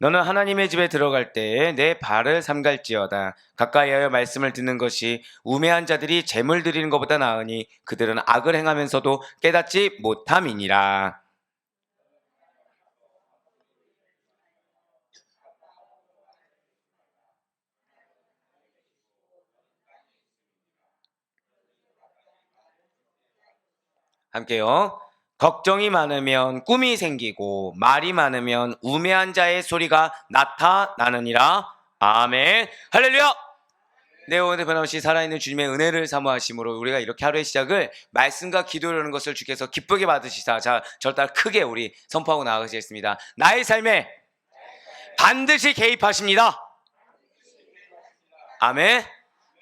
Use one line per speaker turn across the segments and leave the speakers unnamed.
너는 하나님의 집에 들어갈 때에 내 발을 삼갈지어다. 가까이하여 말씀을 듣는 것이 우매한 자들이 재물 드리는 것보다 나으니 그들은 악을 행하면서도 깨닫지 못함이니라. 함께요. 걱정이 많으면 꿈이 생기고 말이 많으면 우매한 자의 소리가 나타나느니라. 아멘. 할렐루야. 네, 오늘 변함없이 살아있는 주님의 은혜를 사모하심으로 우리가 이렇게 하루의 시작을 말씀과 기도라는 것을 주께서 기쁘게 받으시사, 자, 절대 크게 우리 선포하고 나아가시겠습니다. 나의 삶에 반드시 개입하십니다. 아멘.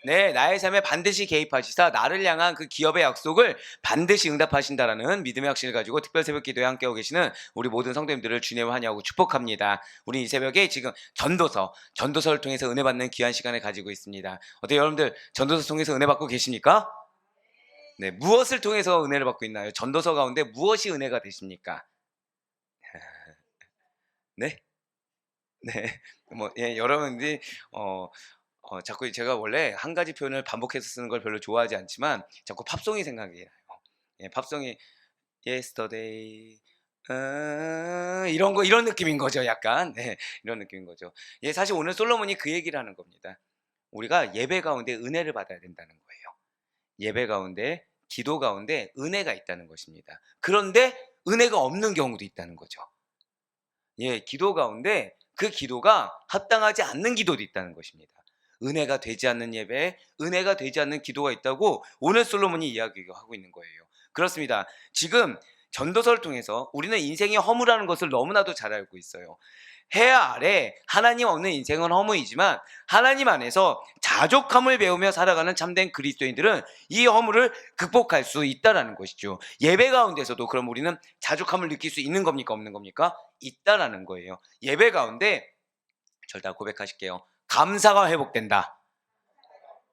네, 나의 삶에 반드시 개입하시사 나를 향한 그 기업의 약속을 반드시 응답하신다라는 믿음의 확신을 가지고 특별 새벽 기도에 함께하고 계시는 우리 모든 성도님들을 주님을 환영하고 축복합니다. 우리 이 새벽에 지금 전도서를 통해서 은혜 받는 귀한 시간을 가지고 있습니다. 어때 여러분들 전도서 통해서 은혜 받고 계십니까? 네, 무엇을 통해서 은혜를 받고 있나요? 전도서 가운데 무엇이 은혜가 되십니까? 네? 네. 여러분들이 자꾸 제가 원래 한 가지 표현을 반복해서 쓰는 걸 별로 좋아하지 않지만 자꾸 팝송이 생각이 나요. 예, 팝송이 yesterday 이런 느낌인 거죠. 약간. 네, 이런 느낌인 거죠. 예, 사실 오늘 솔로몬이 그 얘기를 하는 겁니다. 우리가 예배 가운데 은혜를 받아야 된다는 거예요. 예배 가운데, 기도 가운데 은혜가 있다는 것입니다. 그런데 은혜가 없는 경우도 있다는 거죠. 예, 기도 가운데 그 기도가 합당하지 않는 기도도 있다는 것입니다. 은혜가 되지 않는 예배, 은혜가 되지 않는 기도가 있다고 오늘 솔로몬이 이야기하고 있는 거예요. 그렇습니다. 지금 전도서를 통해서 우리는 인생이 허무라는 것을 너무나도 잘 알고 있어요. 해 아래 하나님 없는 인생은 허무이지만 하나님 안에서 자족함을 배우며 살아가는 참된 그리스도인들은 이 허무를 극복할 수 있다라는 것이죠. 예배 가운데서도 그럼 우리는 자족함을 느낄 수 있는 겁니까? 없는 겁니까? 있다라는 거예요. 예배 가운데 절대 고백하실게요. 감사가 회복된다.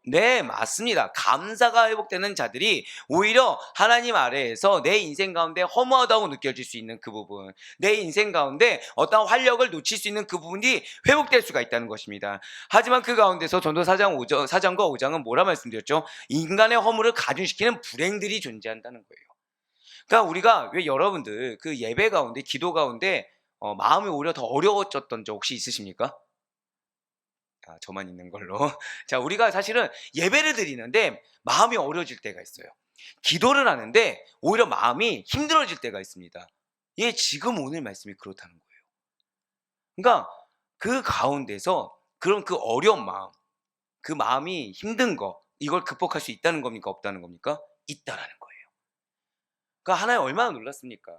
네, 맞습니다. 감사가 회복되는 자들이 오히려 하나님 아래에서 내 인생 가운데 허무하다고 느껴질 수 있는 그 부분, 내 인생 가운데 어떤 활력을 놓칠 수 있는 그 부분이 회복될 수가 있다는 것입니다. 하지만 그 가운데서 전도 4장과 5장은 뭐라 말씀드렸죠? 인간의 허물을 가중시키는 불행들이 존재한다는 거예요. 그러니까 우리가 왜 여러분들 그 예배 가운데, 기도 가운데 마음이 오히려 더 어려워졌던 적 혹시 있으십니까? 아, 저만 있는 걸로. 자, 우리가 사실은 예배를 드리는데 마음이 어려워질 때가 있어요. 기도를 하는데 오히려 마음이 힘들어질 때가 있습니다. 예, 지금 오늘 말씀이 그렇다는 거예요. 그러니까 그 가운데서 그런 그 어려운 마음, 그 마음이 힘든 거, 이걸 극복할 수 있다는 겁니까? 없다는 겁니까? 있다라는 거예요. 그러니까 하나님 얼마나 놀랐습니까?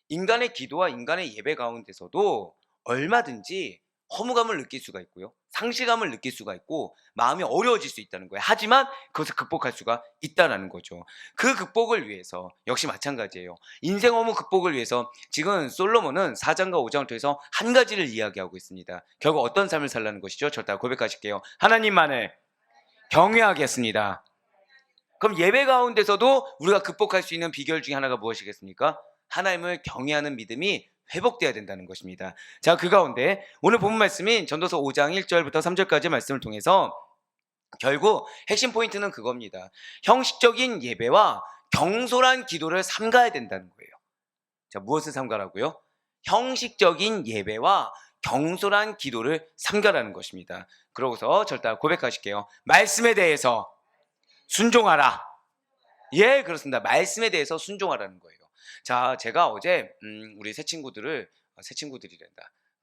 인간의 기도와 인간의 예배 가운데서도 얼마든지 허무감을 느낄 수가 있고요. 상실감을 느낄 수가 있고 마음이 어려워질 수 있다는 거예요. 하지만 그것을 극복할 수가 있다는 거죠. 그 극복을 위해서 역시 마찬가지예요. 인생 허무 극복을 위해서 지금 솔로몬은 4장과 5장을 통해서 한 가지를 이야기하고 있습니다. 결국 어떤 삶을 살라는 것이죠? 절대 고백하실게요. 하나님만을 경외하겠습니다. 그럼 예배 가운데서도 우리가 극복할 수 있는 비결 중에 하나가 무엇이겠습니까? 하나님을 경외하는 믿음이 회복돼야 된다는 것입니다. 자, 그 가운데 오늘 본문 말씀인 전도서 5장 1절부터 3절까지 말씀을 통해서 결국 핵심 포인트는 그겁니다. 형식적인 예배와 경솔한 기도를 삼가야 된다는 거예요. 자, 무엇을 삼가라고요? 형식적인 예배와 경솔한 기도를 삼가라는 것입니다. 그러고서 절대 고백하실게요. 말씀에 대해서 순종하라. 예, 그렇습니다. 말씀에 대해서 순종하라는 거예요. 자, 제가 어제 우리 새 친구들이란다.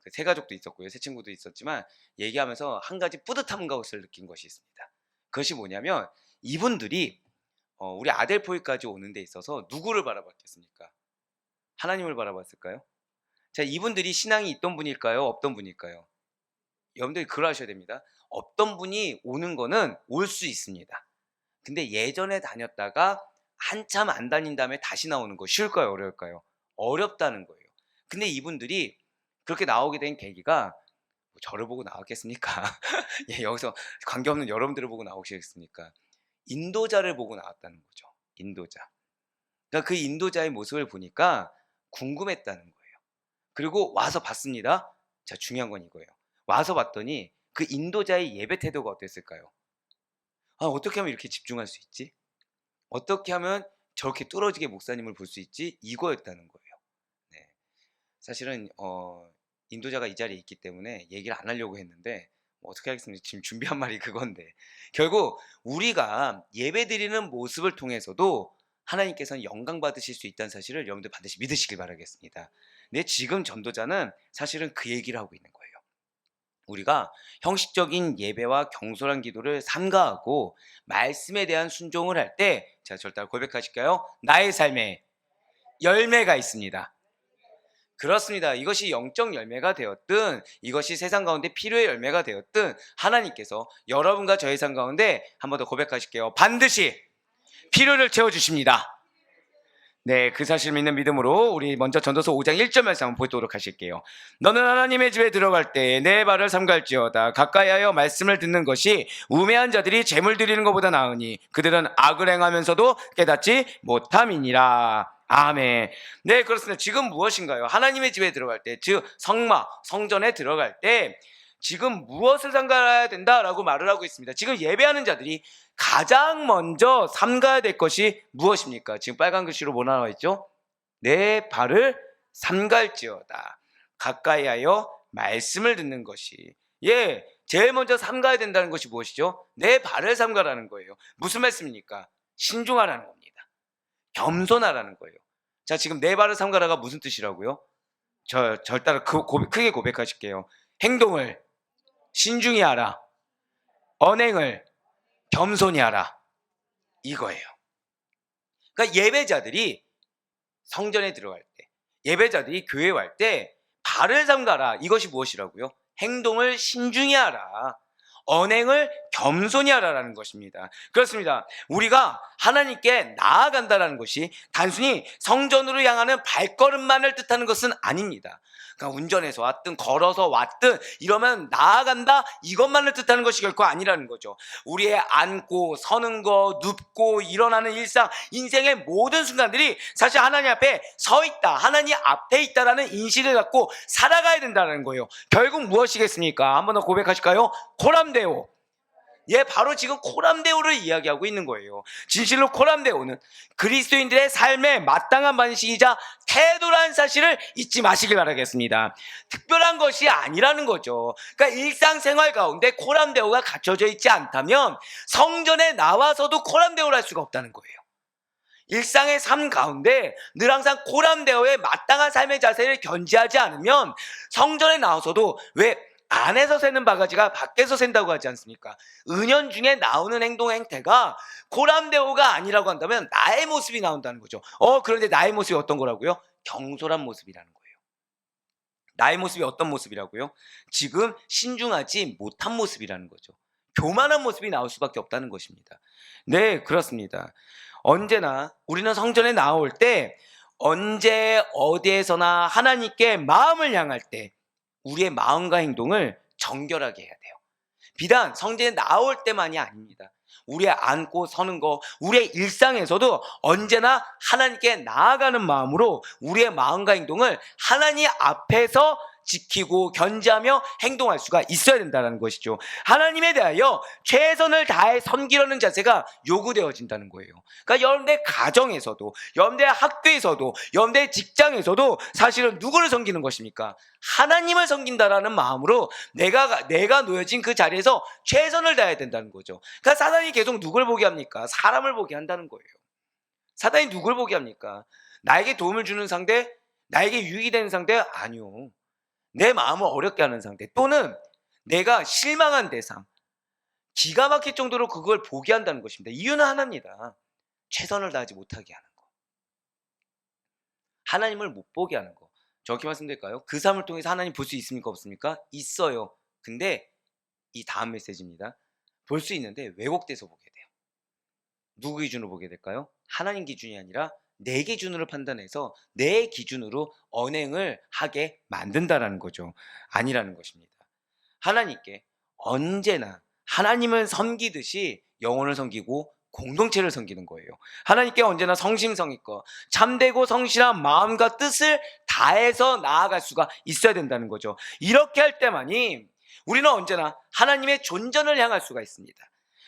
그 새 가족도 있었고요. 새 친구도 있었지만 얘기하면서 한 가지 뿌듯한 것을 느낀 것이 있습니다. 그것이 뭐냐면 이분들이 우리 아델 포이까지 오는 데 있어서 누구를 바라봤겠습니까? 하나님을 바라봤을까요? 자, 이분들이 신앙이 있던 분일까요? 없던 분일까요? 여러분들이 그걸 아셔야 됩니다. 없던 분이 오는 거는 올 수 있습니다. 근데 예전에 다녔다가 한참 안 다닌 다음에 다시 나오는 거 쉬울까요? 어려울까요? 어렵다는 거예요. 근데 이분들이 그렇게 나오게 된 계기가 뭐 저를 보고 나왔겠습니까? 예, 여기서 관계없는 여러분들을 보고 나오시겠습니까? 인도자를 보고 나왔다는 거죠. 인도자. 그러니까 그 인도자의 모습을 보니까 궁금했다는 거예요. 그리고 와서 봤습니다. 자, 중요한 건 이거예요. 와서 봤더니 그 인도자의 예배 태도가 어땠을까요? 아, 어떻게 하면 이렇게 집중할 수 있지? 어떻게 하면 저렇게 뚫어지게 목사님을 볼 수 있지? 이거였다는 거예요. 네. 사실은 인도자가 이 자리에 있기 때문에 얘기를 안 하려고 했는데 뭐 어떻게 하겠습니까? 지금 준비한 말이 그건데 결국 우리가 예배드리는 모습을 통해서도 하나님께서는 영광 받으실 수 있다는 사실을 여러분들 반드시 믿으시길 바라겠습니다. 근데 지금 전도자는 사실은 그 얘기를 하고 있는 거예요. 우리가 형식적인 예배와 경솔한 기도를 삼가하고 말씀에 대한 순종을 할 때, 자, 저를 따라 고백하실까요? 나의 삶에 열매가 있습니다. 그렇습니다. 이것이 영적 열매가 되었든 이것이 세상 가운데 필요의 열매가 되었든 하나님께서 여러분과 저의 삶 가운데 한 번 더 고백하실게요. 반드시 필요를 채워주십니다. 네, 그 사실 믿는 믿음으로 우리 먼저 전도서 5장 1절 말씀 한번 보도록 하실게요. 너는 하나님의 집에 들어갈 때 내 발을 삼갈지어다. 가까이하여 말씀을 듣는 것이 우매한 자들이 재물 드리는 것보다 나으니 그들은 악을 행하면서도 깨닫지 못함이니라. 아멘. 네, 그렇습니다. 지금 무엇인가요? 하나님의 집에 들어갈 때, 즉 성막, 성전에 들어갈 때 지금 무엇을 삼가야 된다라고 말을 하고 있습니다. 지금 예배하는 자들이 가장 먼저 삼가야 될 것이 무엇입니까? 지금 빨간 글씨로 뭐 나와 있죠? 내 발을 삼갈지어다. 가까이하여 말씀을 듣는 것이. 예, 제일 먼저 삼가야 된다는 것이 무엇이죠? 내 발을 삼가라는 거예요. 무슨 말씀입니까? 신중하라는 겁니다. 겸손하라는 거예요. 자, 지금 내 발을 삼가라가 무슨 뜻이라고요? 절 따라 크게 고백하실게요. 행동을 신중히 하라. 언행을 겸손히 하라. 이거예요. 그러니까 예배자들이 성전에 들어갈 때, 예배자들이 교회에 갈 때 발을 삼가라. 이것이 무엇이라고요? 행동을 신중히 하라. 언행을 겸손히 하라라는 것입니다. 그렇습니다. 우리가 하나님께 나아간다는 것이 단순히 성전으로 향하는 발걸음만을 뜻하는 것은 아닙니다. 그러니까 운전해서 왔든 걸어서 왔든 이러면 나아간다 이것만을 뜻하는 것이 결코 아니라는 거죠. 우리의 앉고 서는 거, 눕고 일어나는 일상, 인생의 모든 순간들이 사실 하나님 앞에 서 있다, 하나님 앞에 있다라는 인식을 갖고 살아가야 된다는 거예요. 결국 무엇이겠습니까? 한번 더 고백하실까요? 코람데오. 예, 바로 지금 코람데오를 이야기하고 있는 거예요. 진실로 코람데오는 그리스도인들의 삶에 마땅한 방식이자 태도라는 사실을 잊지 마시길 바라겠습니다. 특별한 것이 아니라는 거죠. 그러니까 일상생활 가운데 코람데오가 갖춰져 있지 않다면 성전에 나와서도 코람데오를 할 수가 없다는 거예요. 일상의 삶 가운데 늘 항상 코람데오에 마땅한 삶의 자세를 견지하지 않으면 성전에 나와서도 왜 안에서 새는 바가지가 밖에서 샌다고 하지 않습니까? 은연중에 나오는 행동 행태가 코람데오가 아니라고 한다면 나의 모습이 나온다는 거죠. 그런데 나의 모습이 어떤 거라고요? 경솔한 모습이라는 거예요. 나의 모습이 어떤 모습이라고요? 지금 신중하지 못한 모습이라는 거죠. 교만한 모습이 나올 수밖에 없다는 것입니다. 네, 그렇습니다. 언제나 우리는 성전에 나올 때 언제 어디에서나 하나님께 마음을 향할 때 우리의 마음과 행동을 정결하게 해야 돼요. 비단 성전에 나올 때만이 아닙니다. 우리의 앉고 서는 거, 우리의 일상에서도 언제나 하나님께 나아가는 마음으로 우리의 마음과 행동을 하나님 앞에서 지키고 견지하며 행동할 수가 있어야 된다는 것이죠. 하나님에 대하여 최선을 다해 섬기려는 자세가 요구되어진다는 거예요. 그러니까 여러분들 가정에서도, 여러분들 학교에서도, 여러분들 직장에서도 사실은 누구를 섬기는 것입니까? 하나님을 섬긴다라는 마음으로 내가 놓여진 그 자리에서 최선을 다해야 된다는 거죠. 그러니까 사단이 계속 누굴 보게 합니까? 사람을 보게 한다는 거예요. 사단이 누굴 보게 합니까? 나에게 도움을 주는 상대? 나에게 유익이 되는 상대? 아니요. 내 마음을 어렵게 하는 상대, 또는 내가 실망한 대상, 기가 막힐 정도로 그걸 보게 한다는 것입니다. 이유는 하나입니다. 최선을 다하지 못하게 하는 거, 하나님을 못 보게 하는 거. 정확히 말씀드릴까요? 그 삶을 통해서 하나님 볼 수 있습니까? 없습니까? 있어요. 근데 이 다음 메시지입니다. 볼 수 있는데 왜곡돼서 보게 돼요. 누구 기준으로 보게 될까요? 하나님 기준이 아니라 내 기준으로 판단해서 내 기준으로 언행을 하게 만든다라는 거죠. 아니라는 것입니다. 하나님께 언제나 하나님을 섬기듯이 영혼을 섬기고 공동체를 섬기는 거예요. 하나님께 언제나 성심성의껏 참되고 성실한 마음과 뜻을 다해서 나아갈 수가 있어야 된다는 거죠. 이렇게 할 때만이 우리는 언제나 하나님의 존전을 향할 수가 있습니다.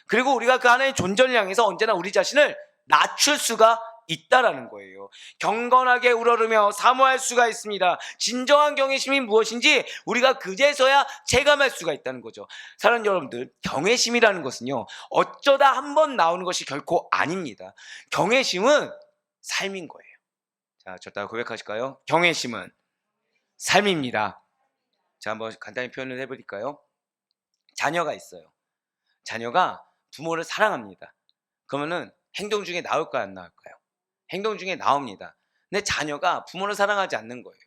그리고 우리가 그 하나님의 존전을 향해서 언제나 우리 자신을 낮출 수가 있다라는 거예요. 경건하게 우러르며 사모할 수가 있습니다. 진정한 경외심이 무엇인지 우리가 그제서야 체감할 수가 있다는 거죠. 사랑하는 여러분들, 경외심이라는 것은요, 어쩌다 한번 나오는 것이 결코 아닙니다. 경외심은 삶인 거예요. 자, 저따가 고백하실까요? 경외심은 삶입니다. 자, 한번 간단히 표현을 해버릴까요? 자녀가 있어요. 자녀가 부모를 사랑합니다. 그러면은 행동 중에 나올까요, 안 나올까요? 행동 중에 나옵니다. 근데 자녀가 부모를 사랑하지 않는 거예요.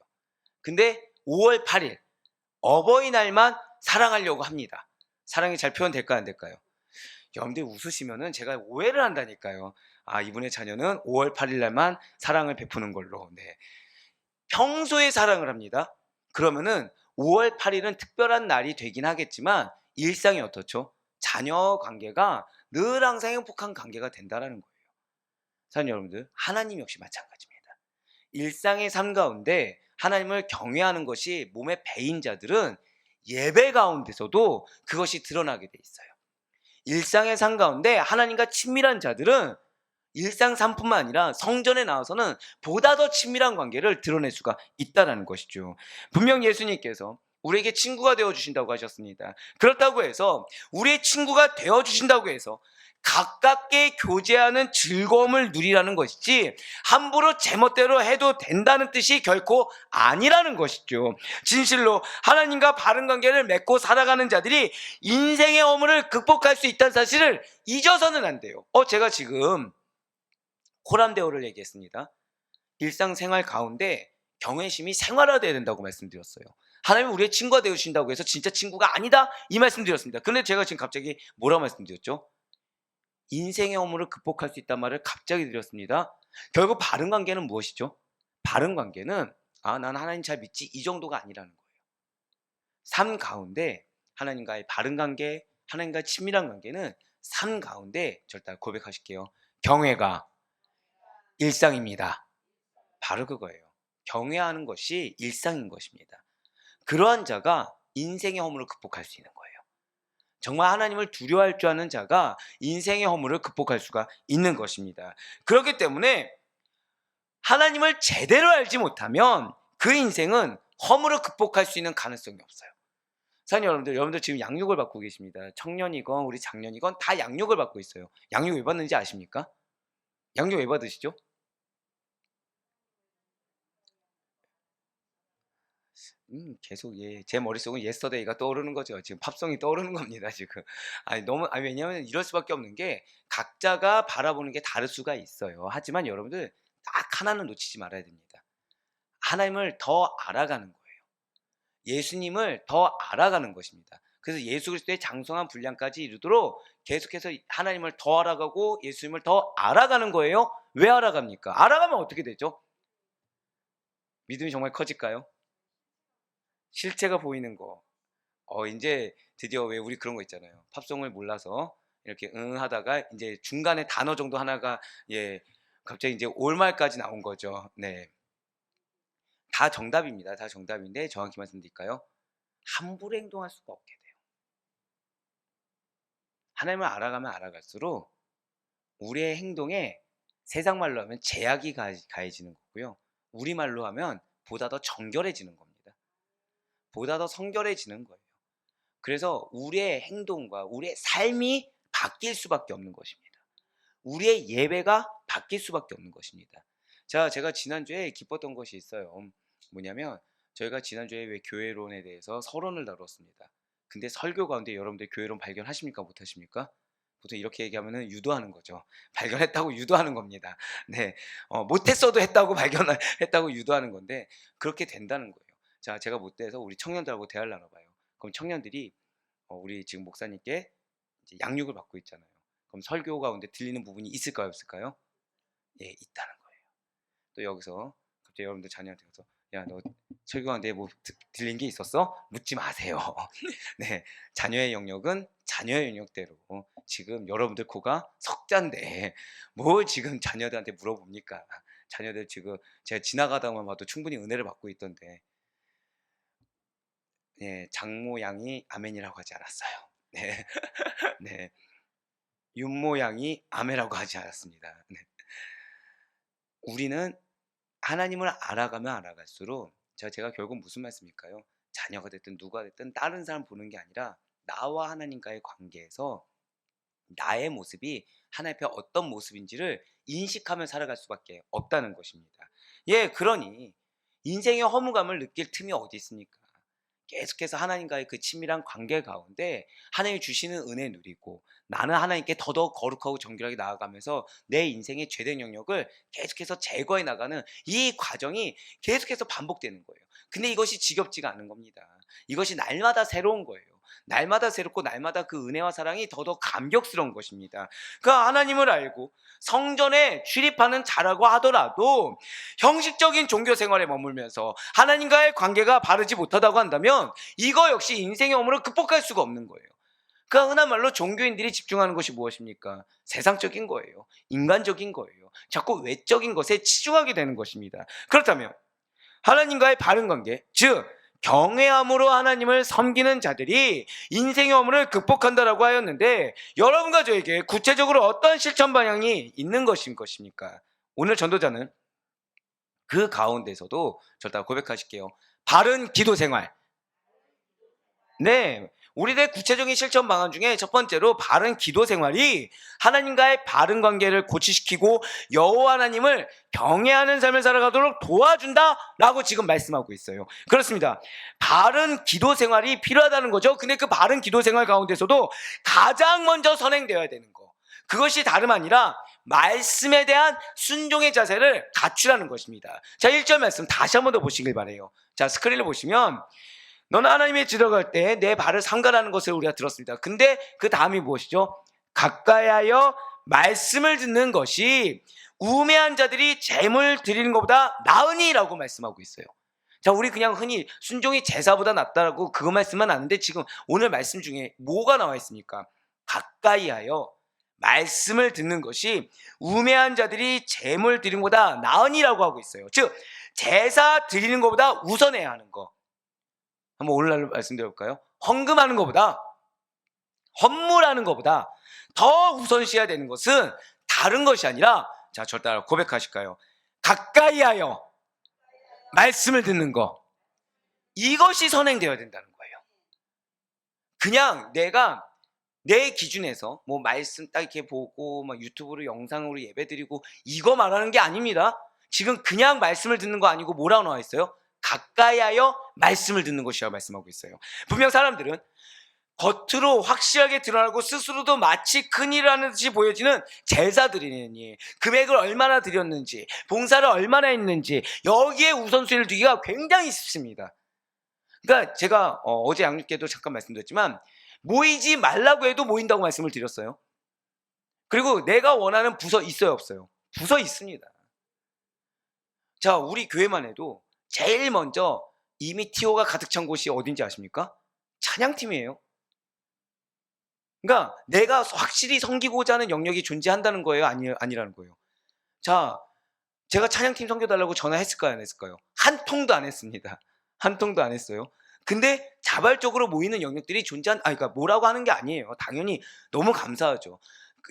근데 5월 8일 어버이날만 사랑하려고 합니다. 사랑이 잘 표현될까요, 안 될까요? 여러분들 웃으시면은 제가 오해를 한다니까요. 아, 이분의 자녀는 5월 8일 날만 사랑을 베푸는 걸로. 네. 평소에 사랑을 합니다. 그러면은 5월 8일은 특별한 날이 되긴 하겠지만 일상이 어떻죠? 자녀 관계가 늘 항상 행복한 관계가 된다라는 거예요. 사랑하는 여러분들, 하나님 역시 마찬가지입니다. 일상의 삶 가운데 하나님을 경외하는 것이 몸에 배인 자들은 예배 가운데서도 그것이 드러나게 돼 있어요. 일상의 삶 가운데 하나님과 친밀한 자들은 일상 삶뿐만 아니라 성전에 나와서는 보다 더 친밀한 관계를 드러낼 수가 있다는 것이죠. 분명 예수님께서 우리에게 친구가 되어주신다고 하셨습니다. 그렇다고 해서 우리의 친구가 되어주신다고 해서 가깝게 교제하는 즐거움을 누리라는 것이지 함부로 제멋대로 해도 된다는 뜻이 결코 아니라는 것이죠. 진실로 하나님과 바른 관계를 맺고 살아가는 자들이 인생의 허물을 극복할 수 있다는 사실을 잊어서는 안 돼요. 제가 지금 코람데오를 얘기했습니다. 일상생활 가운데 경외심이 생활화되어야 된다고 말씀드렸어요. 하나님은 우리의 친구가 되어주신다고 해서 진짜 친구가 아니다 이 말씀드렸습니다. 근데 제가 지금 갑자기 뭐라고 말씀드렸죠? 인생의 허물을 극복할 수 있다는 말을 갑자기 드렸습니다. 결국 바른 관계는 무엇이죠? 바른 관계는 난 하나님 잘 믿지 이 정도가 아니라는 거예요. 삶 가운데 하나님과의 바른 관계, 하나님과의 친밀한 관계는 삶 가운데 절대 고백하실게요. 경외가 일상입니다. 바로 그거예요. 경외하는 것이 일상인 것입니다. 그러한 자가 인생의 허물을 극복할 수 있는 거예요. 정말 하나님을 두려워할 줄 아는 자가 인생의 허물을 극복할 수가 있는 것입니다. 그렇기 때문에 하나님을 제대로 알지 못하면 그 인생은 허물을 극복할 수 있는 가능성이 없어요. 사랑하는 여러분들 지금 양육을 받고 계십니다. 청년이건 우리 장년이건 다 양육을 받고 있어요. 양육 왜 받는지 아십니까? 양육 왜 받으시죠? 계속 제 머릿속은 예스터데이가 떠오르는 거죠. 지금 팝송이 떠오르는 겁니다, 지금. 왜냐하면 이럴 수밖에 없는 게 각자가 바라보는 게 다를 수가 있어요. 하지만 여러분들 딱 하나는 놓치지 말아야 됩니다. 하나님을 더 알아가는 거예요. 예수님을 더 알아가는 것입니다. 그래서 예수 그리스도의 장성한 분량까지 이루도록 계속해서 하나님을 더 알아가고 예수님을 더 알아가는 거예요. 왜 알아갑니까? 알아가면 어떻게 되죠? 믿음이 정말 커질까요? 실체가 보이는 거. 이제 드디어 왜 우리 그런 거 있잖아요. 팝송을 몰라서 이렇게 하다가 이제 중간에 단어 정도 하나가 갑자기 이제 올말까지 나온 거죠. 네. 다 정답입니다. 다 정답인데 정확히 말씀드릴까요? 함부로 행동할 수가 없게 돼요. 하나님을 알아가면 알아갈수록 우리의 행동에 세상 말로 하면 제약이 가해지는 거고요. 우리말로 하면 보다 더 정결해지는 겁니다. 보다 더 성결해지는 거예요. 그래서 우리의 행동과 우리의 삶이 바뀔 수밖에 없는 것입니다. 우리의 예배가 바뀔 수밖에 없는 것입니다. 자, 제가 지난주에 기뻤던 것이 있어요. 뭐냐면 저희가 지난주에 왜 교회론에 대해서 서론을 다뤘습니다. 근데 설교 가운데 여러분들 교회론 발견하십니까? 못하십니까? 보통 이렇게 얘기하면 유도하는 거죠. 발견했다고 유도하는 겁니다. 네, 못했어도 했다고 발견했다고 유도하는 건데 그렇게 된다는 거예요. 자, 제가 못돼서 우리 청년들하고 대화를 나눠봐요. 그럼 청년들이 우리 지금 목사님께 이제 양육을 받고 있잖아요. 그럼 설교 가운데 들리는 부분이 있을까요, 없을까요? 예, 있다는 거예요. 또 여기서 갑자기 여러분들 자녀한테 가서 야, 너 설교 가운데 뭐 들린 게 있었어? 묻지 마세요. 네, 자녀의 영역은 자녀의 영역대로. 지금 여러분들 코가 석잔데 뭘 지금 자녀들한테 물어봅니까? 자녀들 지금 제가 지나가다만 봐도 충분히 은혜를 받고 있던데, 네, 장모 양이 아멘이라고 하지 않았어요. 네, 네, 윤모 양이 아멘이라고 하지 않았습니다. 네. 우리는 하나님을 알아가면 알아갈수록, 제가 결국 무슨 말씀일까요? 자녀가 됐든 누가 됐든 다른 사람 보는 게 아니라 나와 하나님과의 관계에서 나의 모습이 하나님 앞에 어떤 모습인지를 인식하며 살아갈 수밖에 없다는 것입니다. 예, 그러니 인생의 허무감을 느낄 틈이 어디 있습니까? 계속해서 하나님과의 그 친밀한 관계 가운데 하나님이 주시는 은혜 누리고, 나는 하나님께 더더욱 거룩하고 정결하게 나아가면서 내 인생의 죄된 영역을 계속해서 제거해 나가는 이 과정이 계속해서 반복되는 거예요. 근데 이것이 지겹지가 않은 겁니다. 이것이 날마다 새로운 거예요. 날마다 새롭고 날마다 그 은혜와 사랑이 더더욱 감격스러운 것입니다. 그 하나님을 알고 성전에 출입하는 자라고 하더라도 형식적인 종교 생활에 머물면서 하나님과의 관계가 바르지 못하다고 한다면 이거 역시 인생의 허물을 극복할 수가 없는 거예요. 그 흔한 말로 종교인들이 집중하는 것이 무엇입니까? 세상적인 거예요. 인간적인 거예요. 자꾸 외적인 것에 치중하게 되는 것입니다. 그렇다면 하나님과의 바른 관계, 즉 경외함으로 하나님을 섬기는 자들이 인생의 허물을 극복한다라고 하였는데, 여러분과 저에게 구체적으로 어떤 실천 방향이 있는 것인 것입니까? 오늘 전도자는 그 가운데서도 저를 고백하실게요. 바른 기도 생활. 네, 우리들의 구체적인 실천 방안 중에 첫 번째로 바른 기도 생활이 하나님과의 바른 관계를 고취시키고 여호와 하나님을 경외하는 삶을 살아가도록 도와준다라고 지금 말씀하고 있어요. 그렇습니다. 바른 기도 생활이 필요하다는 거죠. 근데 그 바른 기도 생활 가운데서도 가장 먼저 선행되어야 되는 거, 그것이 다름 아니라 말씀에 대한 순종의 자세를 갖추라는 것입니다. 자, 1절 말씀 다시 한 번 더 보시길 바래요. 자, 스크린을 보시면 너는 하나님의 들어갈 때 내 발을 삼가라는 것을 우리가 들었습니다. 근데 그 다음이 무엇이죠? 가까이하여 말씀을 듣는 것이 우매한 자들이 재물 드리는 것보다 나으니라고 말씀하고 있어요. 자, 우리 그냥 흔히 순종이 제사보다 낫다라고 그거 말씀만 아는데, 지금 오늘 말씀 중에 뭐가 나와 있습니까? 가까이하여 말씀을 듣는 것이 우매한 자들이 재물 드리는 것보다 나으니라고 하고 있어요. 즉 제사 드리는 것보다 우선해야 하는 거. 한번 오늘날 말씀드려볼까요? 헌금하는 것보다, 헌물하는 것보다 더 우선시해야 되는 것은 다른 것이 아니라, 자, 저 따라 고백하실까요? 가까이하여 말씀을 듣는 거, 이것이 선행되어야 된다는 거예요. 그냥 내가 내 기준에서 뭐 말씀 딱 이렇게 보고 막 유튜브로 영상으로 예배드리고 이거 말하는 게 아닙니다. 지금 그냥 말씀을 듣는 거 아니고 뭐라고 나와 있어요? 가까이하여 말씀을 듣는 것이라고 말씀하고 있어요. 분명 사람들은 겉으로 확실하게 드러나고 스스로도 마치 큰일을 하는 듯이 보여지는 제사 드리느니, 금액을 얼마나 드렸는지, 봉사를 얼마나 했는지, 여기에 우선순위를 두기가 굉장히 쉽습니다. 그러니까 제가 어제 양육계도 잠깐 말씀드렸지만 모이지 말라고 해도 모인다고 말씀을 드렸어요. 그리고 내가 원하는 부서 있어요, 없어요? 부서 있습니다. 자, 우리 교회만 해도 제일 먼저 이미 티오가 가득 찬 곳이 어딘지 아십니까? 찬양팀이에요. 그러니까 내가 확실히 섬기고자 하는 영역이 존재한다는 거예요, 아니라는 거예요? 자, 제가 찬양팀 섬겨달라고 전화했을까요, 안 했을까요? 한 통도 안 했습니다. 한 통도 안 했어요. 근데 자발적으로 모이는 영역들이 그러니까 뭐라고 하는 게 아니에요. 당연히 너무 감사하죠.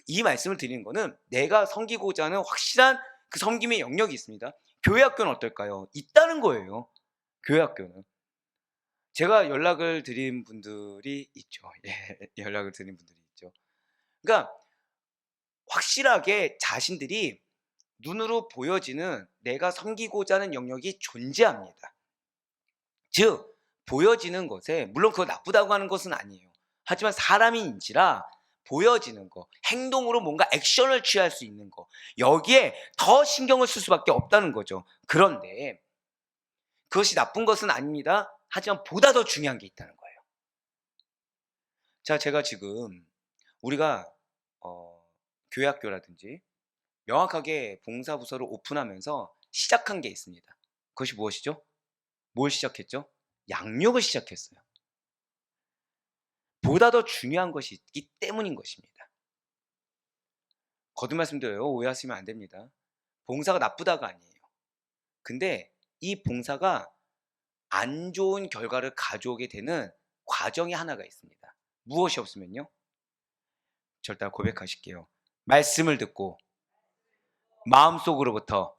이 말씀을 드리는 거는 내가 섬기고자 하는 확실한 그 섬김의 영역이 있습니다. 교회 학교는 어떨까요? 있다는 거예요. 교회 학교는. 제가 연락을 드린 분들이 있죠. 예, 연락을 드린 분들이 있죠. 그러니까 확실하게 자신들이 눈으로 보여지는 내가 섬기고자 하는 영역이 존재합니다. 즉 보여지는 것에, 물론 그거 나쁘다고 하는 것은 아니에요. 하지만 사람인지라 보여지는 거, 행동으로 뭔가 액션을 취할 수 있는 거, 여기에 더 신경을 쓸 수밖에 없다는 거죠. 그런데 그것이 나쁜 것은 아닙니다. 하지만 보다 더 중요한 게 있다는 거예요. 자, 제가 지금 우리가 교회 학교라든지 명확하게 봉사부서를 오픈하면서 시작한 게 있습니다. 그것이 무엇이죠? 뭘 시작했죠? 양육을 시작했어요. 보다 더 중요한 것이 있기 때문인 것입니다. 거듭 말씀드려요. 오해하시면 안 됩니다. 봉사가 나쁘다가 아니에요. 근데 이 봉사가 안 좋은 결과를 가져오게 되는 과정이 하나가 있습니다. 무엇이 없으면요? 절대 고백하실게요. 말씀을 듣고 마음속으로부터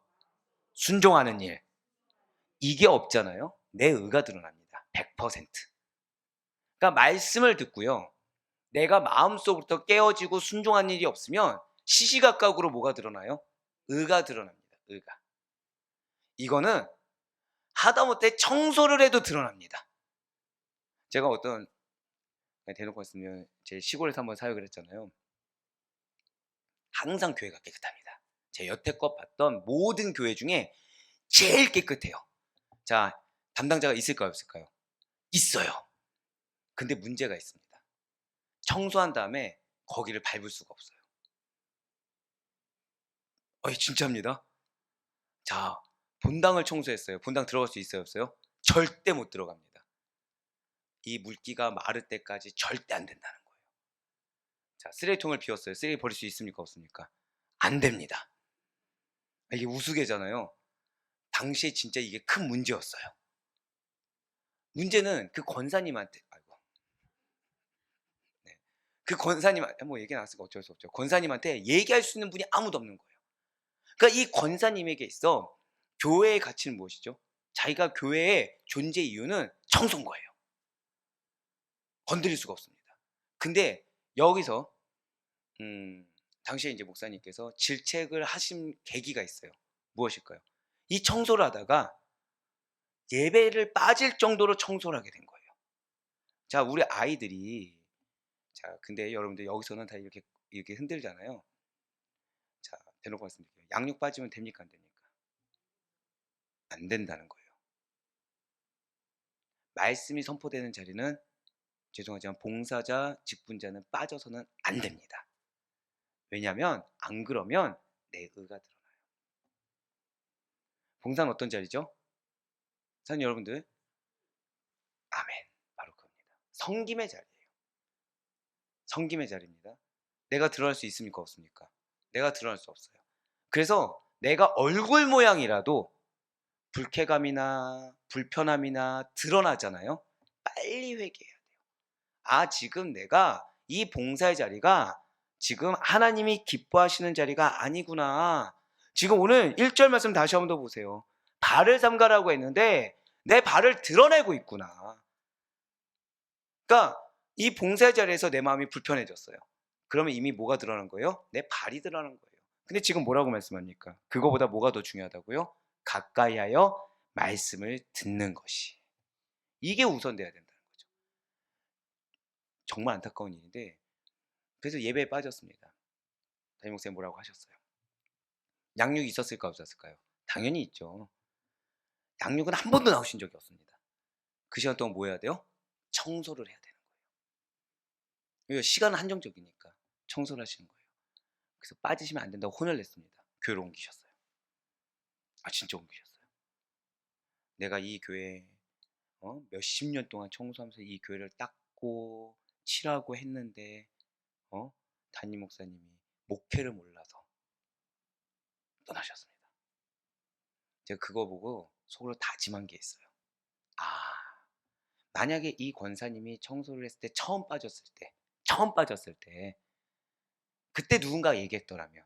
순종하는 일. 이게 없잖아요. 내 의가 드러납니다. 100%. 그러니까 말씀을 듣고요. 내가 마음속부터 깨어지고 순종한 일이 없으면 시시각각으로 뭐가 드러나요? 의가 드러납니다. 의가. 이거는 하다못해 청소를 해도 드러납니다. 제가 어떤 대놓고 말씀드리면 제 시골에서 한번 사역을 했잖아요. 항상 교회가 깨끗합니다. 제 여태껏 봤던 모든 교회 중에 제일 깨끗해요. 자, 담당자가 있을까요? 없을까요? 있어요. 근데 문제가 있습니다. 청소한 다음에 거기를 밟을 수가 없어요. 진짜입니다. 자, 본당을 청소했어요. 본당 들어갈 수 있어요? 없어요? 절대 못 들어갑니다. 이 물기가 마를 때까지 절대 안 된다는 거예요. 자, 쓰레기통을 비웠어요. 쓰레기 버릴 수 있습니까? 없습니까? 안 됩니다. 이게 우스개잖아요. 당시에 진짜 이게 큰 문제였어요. 문제는 그 권사님한테, 그 권사님한테, 뭐 얘기 나왔으니까 어쩔 수 없죠. 권사님한테 얘기할 수 있는 분이 아무도 없는 거예요. 그러니까 이 권사님에게 있어 교회의 가치는 무엇이죠? 자기가 교회의 존재 이유는 청소인 거예요. 건드릴 수가 없습니다. 근데 여기서 당시에 이제 목사님께서 질책을 하신 계기가 있어요. 무엇일까요? 이 청소를 하다가 예배를 빠질 정도로 청소를 하게 된 거예요. 자, 우리 아이들이, 자, 근데 여러분들 여기서는 다 이렇게 흔들잖아요. 자, 대놓고 말씀드릴게요. 양육 빠지면 됩니까? 안 됩니까? 안 된다는 거예요. 말씀이 선포되는 자리는 죄송하지만 봉사자, 직분자는 빠져서는 안 됩니다. 왜냐하면 안 그러면 내 의가 드러나요. 봉사는 어떤 자리죠? 사장님 여러분들, 아멘, 바로 그겁니다. 섬김의 자리예요. 섬김의 자리입니다. 내가 드러날 수 있습니까? 없습니까? 내가 드러날 수 없어요. 그래서 내가 얼굴 모양이라도 불쾌감이나 불편함이나 드러나잖아요. 빨리 회개해야 돼요. 지금 내가 이 봉사의 자리가 지금 하나님이 기뻐하시는 자리가 아니구나. 지금 오늘 1절 말씀 다시 한번 더 보세요. 발을 삼가라고 했는데 내 발을 드러내고 있구나. 그러니까 이 봉사의 자리에서 내 마음이 불편해졌어요. 그러면 이미 뭐가 드러난 거예요? 내 발이 드러난 거예요. 근데 지금 뭐라고 말씀합니까? 그거보다 뭐가 더 중요하다고요? 가까이 하여 말씀을 듣는 것이. 이게 우선돼야 된다는 거죠. 정말 안타까운 일인데, 그래서 예배에 빠졌습니다. 담임 목사님 뭐라고 하셨어요? 양육이 있었을까 없었을까요? 당연히 있죠. 양육은 한 번도 나오신 적이 없습니다. 그 시간 동안 뭐 해야 돼요? 청소를 해야 되는 거예요. 시간은 한정적이니까 청소를 하시는 거예요. 그래서 빠지시면 안 된다고 혼을 냈습니다. 교회로 옮기셨어요. 진짜 옮기셨어요. 내가 이 교회 몇십 년 동안 청소하면서 이 교회를 닦고 칠하고 했는데 담임 목사님이 목회를 몰라서 떠나셨습니다. 제가 그거 보고 속으로 다짐한 게 있어요. 만약에 이 권사님이 청소를 했을 때 처음 빠졌을 때 그때 누군가 얘기했더라면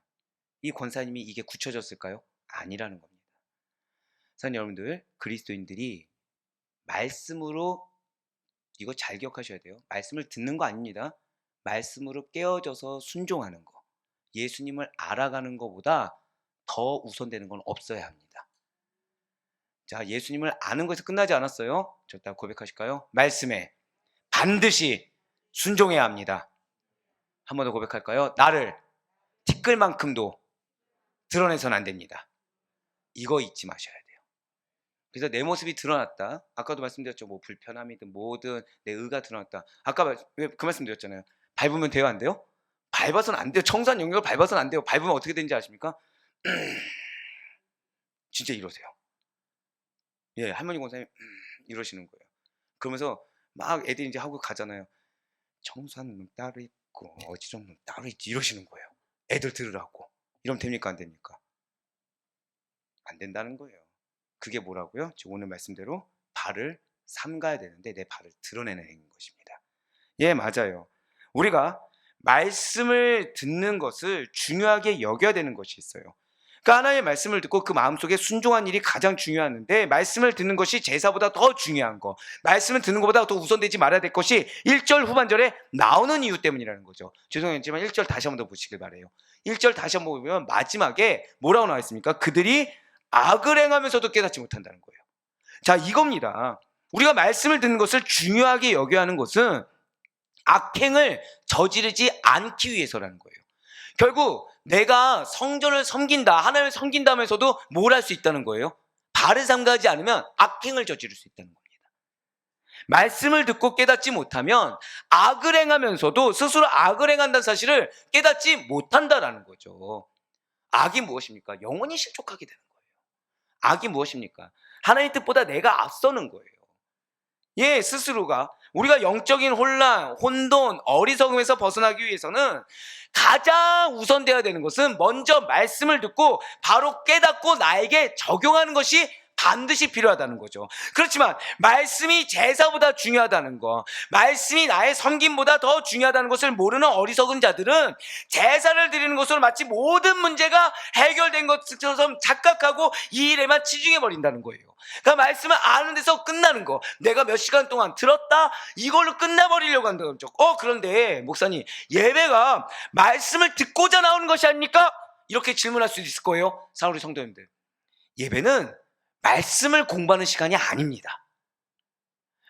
이 권사님이 이게 굳혀졌을까요? 아니라는 겁니다. 사랑하는 여러분들, 그리스도인들이 말씀으로, 이거 잘 기억하셔야 돼요. 말씀을 듣는 거 아닙니다. 말씀으로 깨어져서 순종하는 거, 예수님을 알아가는 것보다 더 우선되는 건 없어야 합니다. 자, 예수님을 아는 것에서 끝나지 않았어요. 절대 고백하실까요? 말씀에 반드시 순종해야 합니다. 한 번 더 고백할까요? 나를 티끌만큼도 드러내서는 안 됩니다. 이거 잊지 마셔야 돼요. 그래서 내 모습이 드러났다. 아까도 말씀드렸죠. 뭐 불편함이든 뭐든 내 의가 드러났다. 아까 그 말씀 드렸잖아요. 밟으면 돼요? 안 돼요? 밟아서는 안 돼요. 청소한 영역을 밟아서는 안 돼요. 밟으면 어떻게 되는지 아십니까? 진짜 이러세요. 예, 할머니 권사님 이러시는 거예요. 그러면서 막 애들이 이제 하고 가잖아요. 청소하는 놈 따로 있고 어지러운 놈 따로 있지 이러시는 거예요. 애들 들으라고. 이러면 됩니까 안 됩니까? 안 된다는 거예요. 그게 뭐라고요? 지금 오늘 말씀대로 발을 삼가야 되는데 내 발을 드러내는 행위인 것입니다. 예, 맞아요. 우리가 말씀을 듣는 것을 중요하게 여겨야 되는 것이 있어요. 그러니까 하나님의 말씀을 듣고 그 마음속에 순종한 일이 가장 중요한데 말씀을 듣는 것이 제사보다 더 중요한 거, 말씀을 듣는 것보다 더 우선되지 말아야 될 것이 1절 후반절에 나오는 이유 때문이라는 거죠. 죄송했지만 1절 다시 한번 더 보시길 바라요. 1절 다시 한번 보면 마지막에 뭐라고 나와 있습니까? 그들이 악을 행하면서도 깨닫지 못한다는 거예요. 자, 이겁니다. 우리가 말씀을 듣는 것을 중요하게 여겨야 하는 것은 악행을 저지르지 않기 위해서라는 거예요. 결국 내가 성전을 섬긴다, 하나님을 섬긴다면서도 뭘 할 수 있다는 거예요? 발을 삼가지 않으면 악행을 저지를 수 있다는 겁니다. 말씀을 듣고 깨닫지 못하면 악을 행하면서도 스스로 악을 행한다는 사실을 깨닫지 못한다라는 거죠. 악이 무엇입니까? 영원히 실족하게 되는 거예요. 악이 무엇입니까? 하나님의 뜻보다 내가 앞서는 거예요. 예, 스스로가 우리가 영적인 혼란, 혼돈, 어리석음에서 벗어나기 위해서는 가장 우선되어야 되는 것은 먼저 말씀을 듣고 바로 깨닫고 나에게 적용하는 것이 반드시 필요하다는 거죠. 그렇지만 말씀이 제사보다 중요하다는 거, 말씀이 나의 섬김보다 더 중요하다는 것을 모르는 어리석은 자들은 제사를 드리는 것으로 마치 모든 문제가 해결된 것처럼 착각하고 이 일에만 치중해 버린다는 거예요. 그러니까 말씀을 아는 데서 끝나는 거, 내가 몇 시간 동안 들었다 이걸로 끝나버리려고 한다는 거죠. 그런데 목사님, 예배가 말씀을 듣고자 나오는 것이 아닙니까? 이렇게 질문할 수도 있을 거예요. 사랑하는 성도님들, 예배는 말씀을 공부하는 시간이 아닙니다.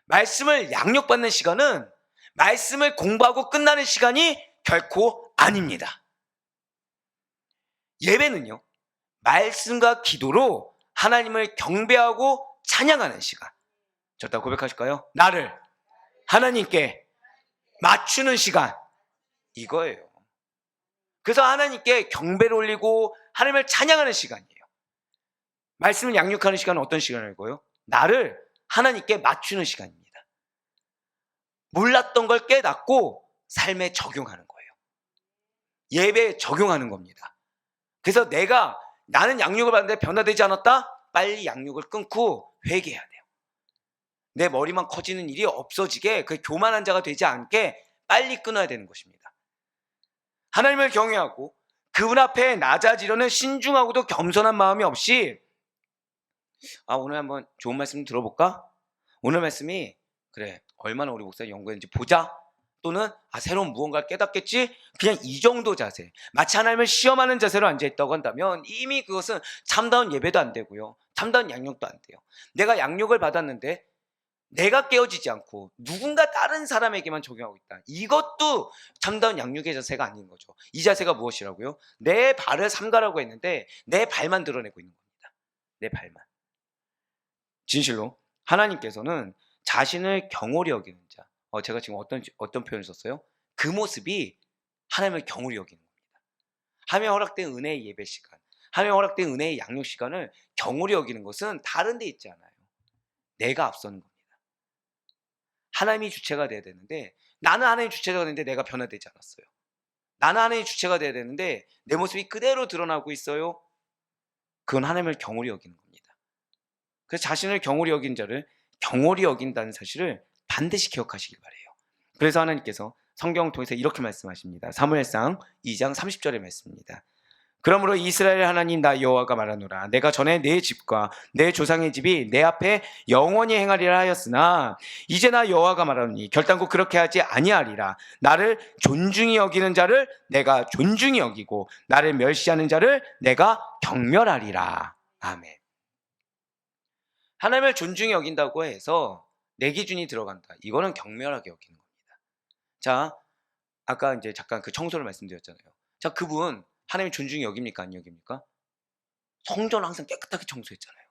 말씀을 양육받는 시간은 말씀을 공부하고 끝나는 시간이 결코 아닙니다. 예배는요, 말씀과 기도로 하나님을 경배하고 찬양하는 시간. 저다 고백하실까요? 나를 하나님께 맞추는 시간, 이거예요. 그래서 하나님께 경배를 올리고 하나님을 찬양하는 시간이에요. 말씀을 양육하는 시간은 어떤 시간이고요? 나를 하나님께 맞추는 시간입니다. 몰랐던 걸 깨닫고 삶에 적용하는 거예요. 예배에 적용하는 겁니다. 그래서 나는 양육을 받는데 변화되지 않았다? 빨리 양육을 끊고 회개해야 돼요. 내 머리만 커지는 일이 없어지게, 그 교만한 자가 되지 않게 빨리 끊어야 되는 것입니다. 하나님을 경외하고 그분 앞에 낮아지려는 신중하고도 겸손한 마음이 없이 오늘 한번 좋은 말씀 들어볼까? 오늘 말씀이 그래 얼마나 우리 목사님 연구했는지 보자, 또는 새로운 무언가를 깨닫겠지, 그냥 이 정도 자세, 마치 하나님을 시험하는 자세로 앉아있다고 한다면 이미 그것은 참다운 예배도 안 되고요, 참다운 양육도 안 돼요. 내가 양육을 받았는데 내가 깨어지지 않고 누군가 다른 사람에게만 적용하고 있다, 이것도 참다운 양육의 자세가 아닌 거죠. 이 자세가 무엇이라고요? 내 발을 삼가라고 했는데 내 발만 드러내고 있는 겁니다. 내 발만. 진실로 하나님께서는 자신을 경홀히 여기는 자, 제가 지금 어떤 표현을 썼어요? 그 모습이 하나님을 경홀히 여기는 겁니다. 하나님의 허락된 은혜의 예배 시간, 하나님의 허락된 은혜의 양육 시간을 경홀히 여기는 것은 다른 데 있지 않아요. 내가 앞서는 겁니다. 하나님이 주체가 돼야 되는데 나는 하나님 주체가 되는데 내가 변화되지 않았어요. 나는 하나님 주체가 돼야 되는데 내 모습이 그대로 드러나고 있어요. 그건 하나님을 경홀히 여기는 겁니다. 그래서 자신을 경홀히 여긴 자를 경홀히 여긴다는 사실을 반드시 기억하시길 바라요. 그래서 하나님께서 성경을 통해서 이렇게 말씀하십니다. 사무엘상 2장 30절의 말씀입니다. 그러므로 이스라엘 하나님 나 여호와가 말하노라, 내가 전에 내 집과 내 조상의 집이 내 앞에 영원히 행하리라 하였으나 이제 나 여호와가 말하노니 결단코 그렇게 하지 아니하리라. 나를 존중히 여기는 자를 내가 존중히 여기고 나를 멸시하는 자를 내가 경멸하리라. 아멘. 하나님을 존중히 여긴다고 해서 내 기준이 들어간다, 이거는 경멸하게 여기는 겁니다. 자, 아까 이제 잠깐 그 청소를 말씀드렸잖아요. 자, 그분 하나님 존중히 여깁니까 안 여깁니까? 성전을 항상 깨끗하게 청소했잖아요.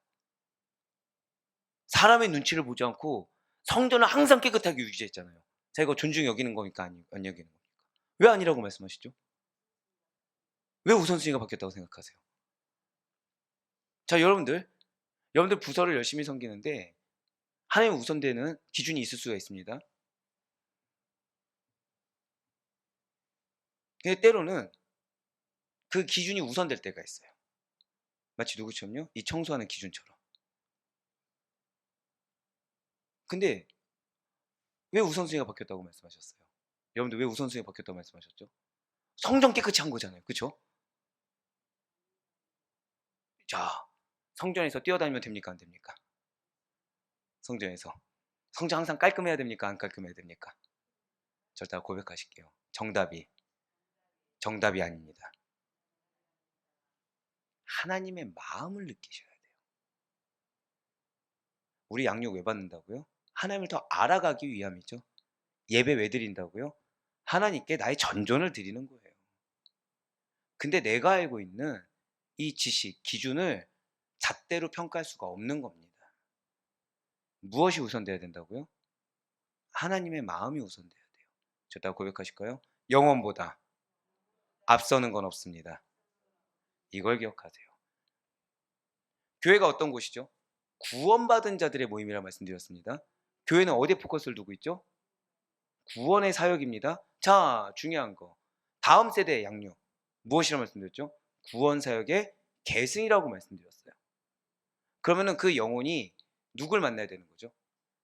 사람의 눈치를 보지 않고 성전을 항상 깨끗하게 유지했잖아요. 자, 이거 존중히 여기는 겁니까 안 여기는 겁니까? 왜 아니라고 말씀하시죠? 왜 우선순위가 바뀌었다고 생각하세요? 자, 여러분들 부서를 열심히 섬기는데 하나님 우선되는 기준이 있을 수가 있습니다. 근데 때로는 그 기준이 우선될 때가 있어요. 마치 누구처럼요? 이 청소하는 기준처럼. 근데 왜 우선순위가 바뀌었다고 말씀하셨어요? 여러분들 왜 우선순위가 바뀌었다고 말씀하셨죠? 성전 깨끗이 한 거잖아요. 그쵸? 자, 성전에서 뛰어다니면 됩니까? 안 됩니까? 성전에서. 성전 항상 깔끔해야 됩니까? 안 깔끔해야 됩니까? 절대 고백하실게요. 정답이 아닙니다. 하나님의 마음을 느끼셔야 돼요. 우리 양육 왜 받는다고요? 하나님을 더 알아가기 위함이죠. 예배 왜 드린다고요? 하나님께 나의 전전을 드리는 거예요. 근데 내가 알고 있는 이 지식, 기준을 잣대로 평가할 수가 없는 겁니다. 무엇이 우선돼야 된다고요? 하나님의 마음이 우선돼야 돼요. 저 고백하실까요? 영혼보다 앞서는 건 없습니다. 이걸 기억하세요. 교회가 어떤 곳이죠? 구원받은 자들의 모임이라 말씀드렸습니다. 교회는 어디에 포커스를 두고 있죠? 구원의 사역입니다. 자, 중요한 거. 다음 세대의 양육. 무엇이라고 말씀드렸죠? 구원 사역의 계승이라고 말씀드렸어요. 그러면은 그 영혼이 누굴 만나야 되는 거죠?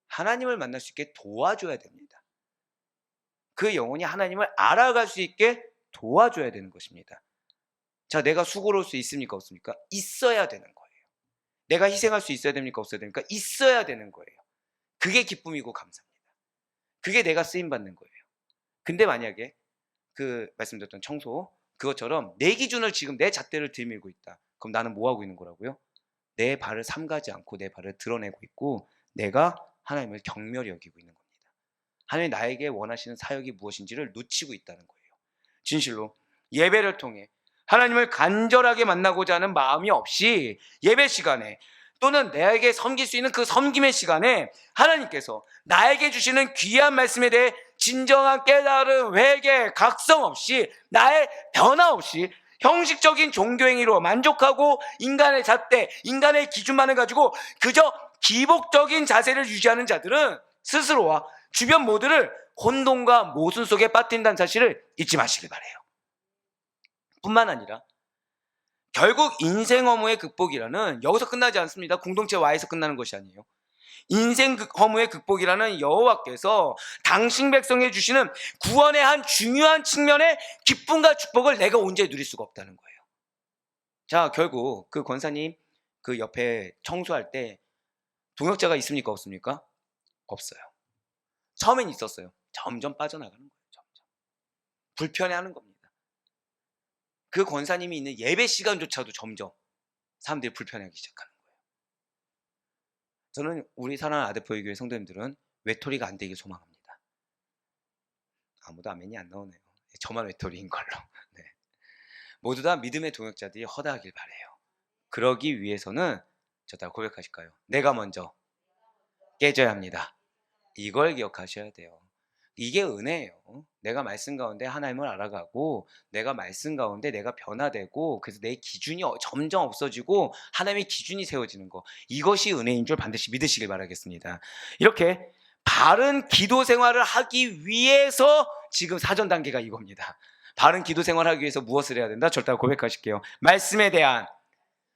하나님을 만날 수 있게 도와줘야 됩니다. 그 영혼이 하나님을 알아갈 수 있게 도와줘야 되는 것입니다. 자, 내가 수고로울 수 있습니까? 없습니까? 있어야 되는 거예요. 내가 희생할 수 있어야 됩니까? 없어야 됩니까? 있어야 되는 거예요. 그게 기쁨이고 감사합니다. 그게 내가 쓰임받는 거예요. 근데 만약에 그 말씀드렸던 청소 그것처럼 내 기준을 지금 내 잣대를 들밀고 있다. 그럼 나는 뭐 하고 있는 거라고요? 내 발을 삼가지 않고 내 발을 드러내고 있고 내가 하나님을 경멸히 여기고 있는 겁니다. 하나님이 나에게 원하시는 사역이 무엇인지를 놓치고 있다는 거예요. 진실로 예배를 통해 하나님을 간절하게 만나고자 하는 마음이 없이 예배 시간에 또는 나에게 섬길 수 있는 그 섬김의 시간에 하나님께서 나에게 주시는 귀한 말씀에 대해 진정한 깨달음, 회개, 각성 없이 나의 변화 없이 형식적인 종교행위로 만족하고 인간의 잣대, 인간의 기준만을 가지고 그저 기복적인 자세를 유지하는 자들은 스스로와 주변 모두를 혼돈과 모순 속에 빠뜨린다는 사실을 잊지 마시길 바라요. 뿐만 아니라 결국 인생 허무의 극복이라는 여기서 끝나지 않습니다. 공동체와에서 끝나는 것이 아니에요. 인생 허무의 극복이라는 여호와께서 당신 백성에 주시는 구원의 한 중요한 측면의 기쁨과 축복을 내가 언제 누릴 수가 없다는 거예요. 자, 결국 그 권사님 그 옆에 청소할 때 동역자가 있습니까? 없습니까? 없어요. 처음엔 있었어요. 점점 빠져나가는 거예요. 점점. 불편해하는 겁니다. 그 권사님이 있는 예배 시간조차도 점점 사람들이 불편해하기 시작하는 거예요. 저는 우리 사랑하는 아데포이교회 성도님들은 외톨이가 안 되길 소망합니다. 아무도 아멘이 안 나오네요. 저만 외톨이인 걸로. 네. 모두 다 믿음의 동역자들이 허다하길 바라요. 그러기 위해서는 저 다 고백하실까요? 내가 먼저 깨져야 합니다. 이걸 기억하셔야 돼요. 이게 은혜예요. 내가 말씀 가운데 하나님을 알아가고 내가 말씀 가운데 내가 변화되고 그래서 내 기준이 점점 없어지고 하나님의 기준이 세워지는 거, 이것이 은혜인 줄 반드시 믿으시길 바라겠습니다. 이렇게 바른 기도 생활을 하기 위해서 지금 사전 단계가 이겁니다. 바른 기도 생활을 하기 위해서 무엇을 해야 된다? 절대 고백하실게요. 말씀에 대한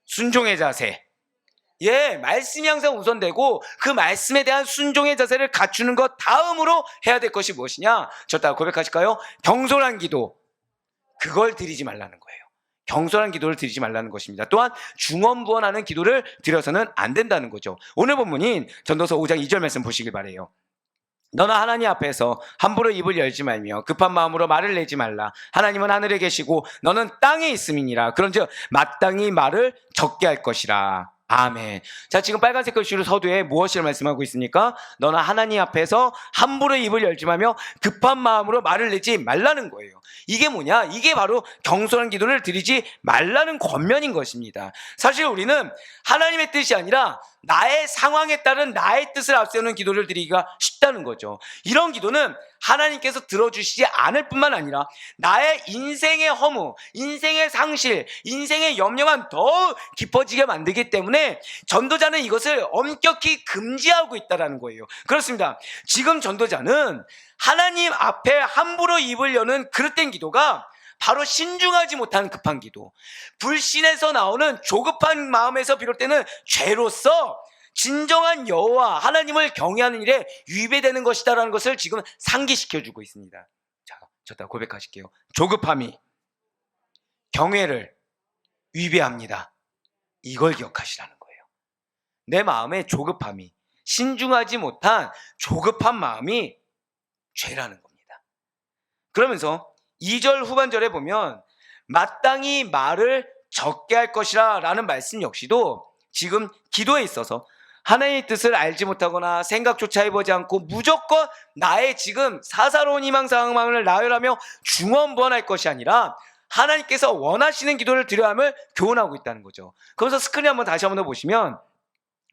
순종의 자세. 예, 말씀이 항상 우선되고 그 말씀에 대한 순종의 자세를 갖추는 것 다음으로 해야 될 것이 무엇이냐? 절대 고백하실까요? 경솔한 기도. 그걸 드리지 말라는 거예요. 경솔한 기도를 드리지 말라는 것입니다. 또한 중언부언하는 기도를 드려서는 안 된다는 거죠. 오늘 본문인 전도서 5장 2절 말씀 보시길 바라요. 너나 하나님 앞에서 함부로 입을 열지 말며 급한 마음으로 말을 내지 말라. 하나님은 하늘에 계시고 너는 땅에 있음이니라. 그런즉 마땅히 말을 적게 할 것이라. 아멘. 자, 지금 빨간색 글씨로 서두에 무엇을 말씀하고 있습니까? 너나 하나님 앞에서 함부로 입을 열지 말며 급한 마음으로 말을 내지 말라는 거예요. 이게 뭐냐? 이게 바로 경솔한 기도를 드리지 말라는 권면인 것입니다. 사실 우리는 하나님의 뜻이 아니라 나의 상황에 따른 나의 뜻을 앞세우는 기도를 드리기가 쉽다는 거죠. 이런 기도는 하나님께서 들어주시지 않을 뿐만 아니라 나의 인생의 허무, 인생의 상실, 인생의 염려만 더 깊어지게 만들기 때문에 전도자는 이것을 엄격히 금지하고 있다는 거예요. 그렇습니다. 지금 전도자는 하나님 앞에 함부로 입을 여는 그릇된 기도가 바로 신중하지 못한 급한 기도, 불신에서 나오는 조급한 마음에서 비롯되는 죄로서 진정한 여호와 하나님을 경외하는 일에 위배되는 것이다라는 것을 지금 상기시켜주고 있습니다. 자, 저다 고백하실게요. 조급함이 경외를 위배합니다. 이걸 기억하시라는 거예요. 내 마음의 조급함이, 신중하지 못한 조급한 마음이 죄라는 겁니다. 그러면서 2절 후반절에 보면 마땅히 말을 적게 할 것이라 라는 말씀 역시도 지금 기도에 있어서 하나님의 뜻을 알지 못하거나 생각조차 해보지 않고 무조건 나의 지금 사사로운 희망 상황을 나열하며 중언부언할 것이 아니라 하나님께서 원하시는 기도를 드려야 함을 교훈하고 있다는 거죠. 그래서 스크린 한번 다시 한번 더 보시면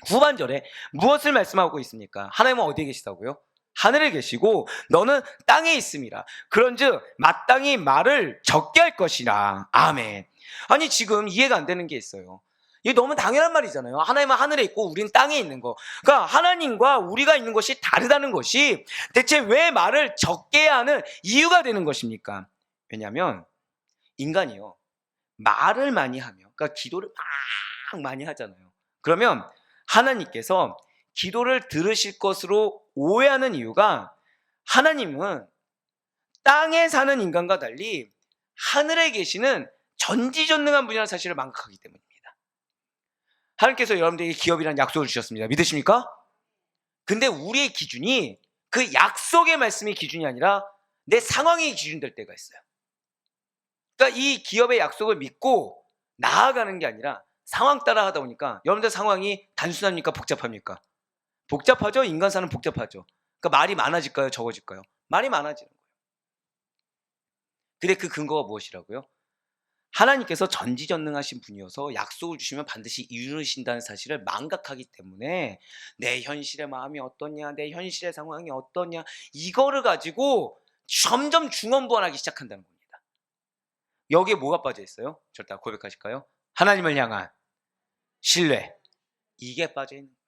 후반절에 무엇을 말씀하고 있습니까? 하나님은 어디에 계시다고요? 하늘에 계시고 너는 땅에 있음이라. 그런즉 마땅히 말을 적게 할 것이라. 아멘. 아니 지금 이해가 안 되는 게 있어요. 이게 너무 당연한 말이잖아요. 하나님은 하늘에 있고 우린 땅에 있는 거. 그러니까 하나님과 우리가 있는 것이 다르다는 것이 대체 왜 말을 적게 해야 하는 이유가 되는 것입니까? 왜냐하면 인간이요, 말을 많이 하면, 그러니까 기도를 막 많이 하잖아요. 그러면 하나님께서 기도를 들으실 것으로 오해하는 이유가 하나님은 땅에 사는 인간과 달리 하늘에 계시는 전지전능한 분이라는 사실을 망각하기 때문입니다. 하나님께서 여러분들에게 기업이라는 약속을 주셨습니다. 믿으십니까? 근데 우리의 기준이 그 약속의 말씀이 기준이 아니라 내 상황이 기준될 때가 있어요. 그러니까 이 기업의 약속을 믿고 나아가는 게 아니라 상황 따라 하다 보니까 여러분들 상황이 단순합니까? 복잡합니까? 복잡하죠? 인간 사는 복잡하죠. 그러니까 말이 많아질까요? 적어질까요? 말이 많아지는 거예요. 근데 그 근거가 무엇이라고요? 하나님께서 전지전능하신 분이어서 약속을 주시면 반드시 이루신다는 사실을 망각하기 때문에 내 현실의 마음이 어떠냐, 내 현실의 상황이 어떠냐, 이거를 가지고 점점 중언부언하기 시작한다는 겁니다. 여기에 뭐가 빠져 있어요? 저를 다 고백하실까요? 하나님을 향한 신뢰, 이게 빠져 있는 거예요.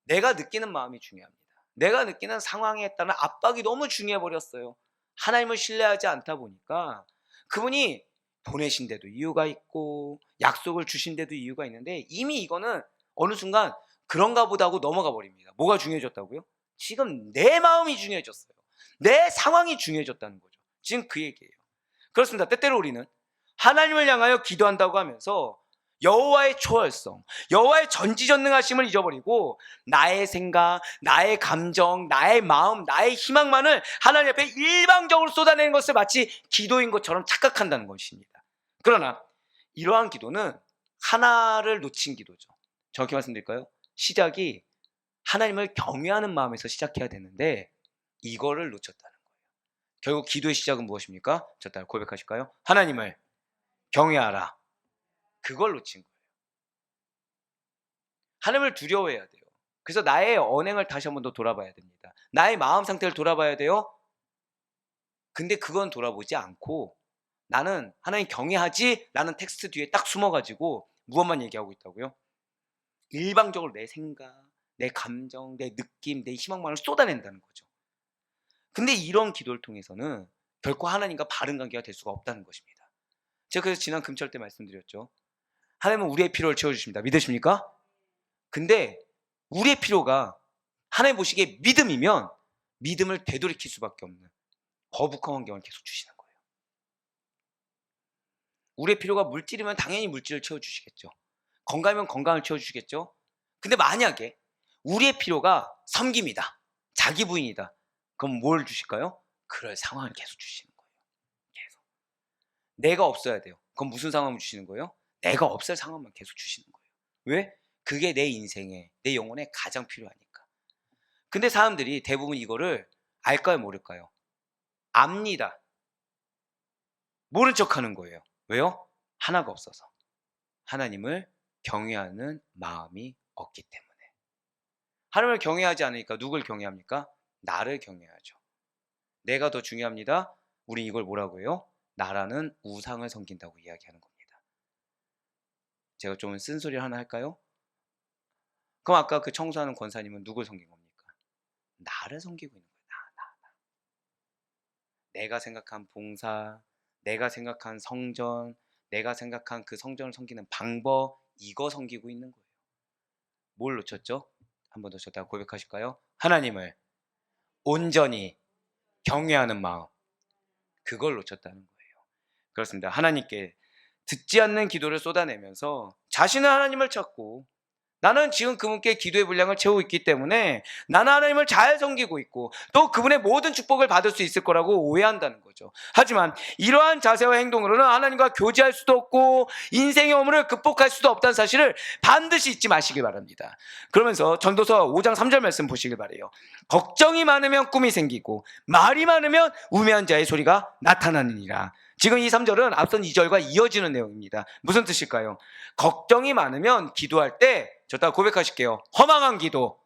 내가 느끼는 마음이 중요합니다. 내가 느끼는 상황에 따른 압박이 너무 중요해 버렸어요. 하나님을 신뢰하지 않다 보니까 그분이 보내신 데도 이유가 있고 약속을 주신 데도 이유가 있는데 이미 이거는 어느 순간 그런가 보다 하고 넘어가 버립니다. 뭐가 중요해졌다고요? 지금 내 마음이 중요해졌어요. 내 상황이 중요해졌다는 거죠. 지금 그 얘기예요. 그렇습니다. 때때로 우리는 하나님을 향하여 기도한다고 하면서 여호와의 초월성, 여호와의 전지전능하심을 잊어버리고 나의 생각, 나의 감정, 나의 마음, 나의 희망만을 하나님 앞에 일방적으로 쏟아내는 것을 마치 기도인 것처럼 착각한다는 것입니다. 그러나 이러한 기도는 하나를 놓친 기도죠. 정확히 말씀드릴까요? 시작이 하나님을 경외하는 마음에서 시작해야 되는데 이거를 놓쳤다는 거예요. 결국 기도의 시작은 무엇입니까? 저 따라 고백하실까요? 하나님을 경외하라. 그걸 놓친 거예요. 하나님을 두려워해야 돼요. 그래서 나의 언행을 다시 한번 더 돌아봐야 됩니다. 나의 마음 상태를 돌아봐야 돼요. 근데 그건 돌아보지 않고 나는 하나님 경외하지 라는 텍스트 뒤에 딱 숨어가지고 무엇만 얘기하고 있다고요? 일방적으로 내 생각, 내 감정, 내 느낌, 내 희망만을 쏟아낸다는 거죠. 근데 이런 기도를 통해서는 결코 하나님과 바른 관계가 될 수가 없다는 것입니다. 제가 그래서 지난 금철 때 말씀드렸죠. 하나님은 우리의 필요를 채워주십니다. 믿으십니까? 근데 우리의 필요가 하나님 보시기에 믿음이면 믿음을 되돌이킬 수밖에 없는 거북한 환경을 계속 주시는 거예요. 우리의 필요가 물질이면 당연히 물질을 채워주시겠죠. 건강이면 건강을 채워주시겠죠. 근데 만약에 우리의 필요가 섬김이다, 자기 부인이다, 그럼 뭘 주실까요? 그럴 상황을 계속 주시는 거예요. 계속. 내가 없어야 돼요. 그럼 무슨 상황을 주시는 거예요? 내가 없을 상황만 계속 주시는 거예요. 왜? 그게 내 인생에, 내 영혼에 가장 필요하니까. 근데 사람들이 대부분 이거를 알까요, 모를까요? 압니다. 모른 척 하는 거예요. 왜요? 하나가 없어서. 하나님을 경외하는 마음이 없기 때문에. 하나님을 경외하지 않으니까 누굴 경외합니까? 나를 경외하죠. 내가 더 중요합니다. 우리 이걸 뭐라고 해요? 나라는 우상을 섬긴다고 이야기하는 겁니다. 제가 좀 쓴소리를 하나 할까요? 그럼 아까 그 청소하는 권사님은 누굴 섬긴 겁니까? 나를 섬기고 있는 거예요. 나. 내가 생각한 봉사, 내가 생각한 성전, 내가 생각한 그 성전을 섬기는 방법, 이거 섬기고 있는 거예요. 뭘 놓쳤죠? 한 번 더 저다가 고백하실까요? 하나님을 온전히 경외하는 마음, 그걸 놓쳤다는 거예요. 그렇습니다. 하나님께 듣지 않는 기도를 쏟아내면서 자신은 하나님을 찾고, 나는 지금 그분께 기도의 분량을 채우고 있기 때문에 나는 하나님을 잘 섬기고 있고 또 그분의 모든 축복을 받을 수 있을 거라고 오해한다는 거죠. 하지만 이러한 자세와 행동으로는 하나님과 교제할 수도 없고 인생의 허물을 극복할 수도 없다는 사실을 반드시 잊지 마시길 바랍니다. 그러면서 전도서 5장 3절 말씀 보시길 바라요. 걱정이 많으면 꿈이 생기고 말이 많으면 우매한 자의 소리가 나타나느니라. 지금 이 3절은 앞선 2절과 이어지는 내용입니다. 무슨 뜻일까요? 걱정이 많으면 기도할 때, 저따가 고백하실게요. 허망한 기도